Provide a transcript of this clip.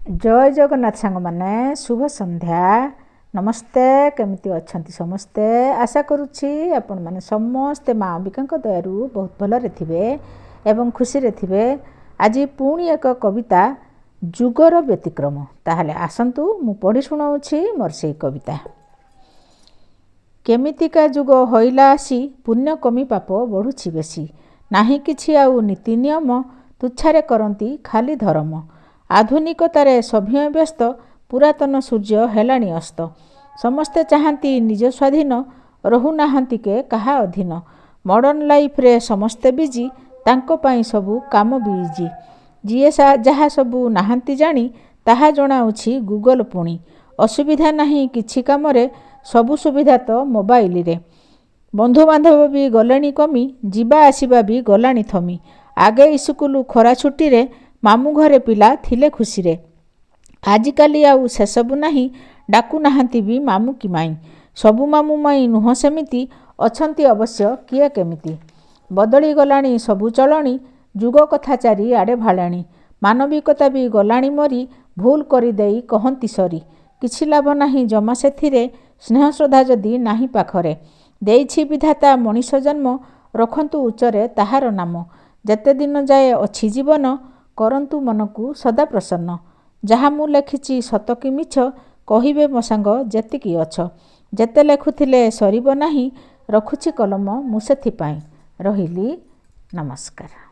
जय जगन्नाथ सांग माने शुभ संध्या नमस्ते केमिति अछंती समस्ते आशा करुछि आपण माने समस्ते माँ अंबिका दयारू बहुत भलरे थिबे एवं खुशी रे थिबे। आज पुणी एक कविता जुगर व्यतिक्रम ताहले आसंतु मु पढ़ी सुनाउछि मोर से कविता। केमितिका जुग होइला आसी पुण्य कमी पाप बढ़ुछि बेसी नाही किछि आउ नीति नियम तुच्छारे करंती खाली धर्म आधुनिकतारे सभ्य व्यस्त पुरातन सूर्य हेलाणी अस्त समस्ते चाहती निज स्वाधीन रहुनाहांती के कहा अधीन मॉडर्न लाइफ रे समस्ते बिजी तांको पाई सबु काम बिजी जीए जहा सबु नाहांती जानी ताहा जणाउछि गूगल पुणी असुविधा नाही किछि कामरे सबु सुविधा तो मोबाइल रे बंधु बांधव भी गलेनी कमी जीवा आसीबा भी गलानी थमी आगे स्कूल खरा छुट्टी रे मामू घरे पिला थिले खुशी रे आजिकाली आउ से सबु नाही डाकू नाहांती भी मामू कि माई सबु मामू माई नुह सेमिति अछंती अवश्य किए केमिति बदली गलानी सबु चलणी जुग कथा चारी आड़े भालाणी मानविकता भी गलाणी मरी भूल करी देई कहंती सरी किछि लाभ नाही जमा सेथिरे स्नेह श्रद्धा जदि नाही पाखरे देइछि विधाता मनीष जन्म रखंतु उच्चरे ताहार नाम जेते दिन जाए अछि जीवन करंतु मनकु सदा प्रसन्न जहा मु लेखिछि सत कि मिछ कहिबे मो सांग जेतिकी अछ जेते लेखुथिले सरीब नाही रखुछि कलम मु सेथिपाई रहिली नमस्कार।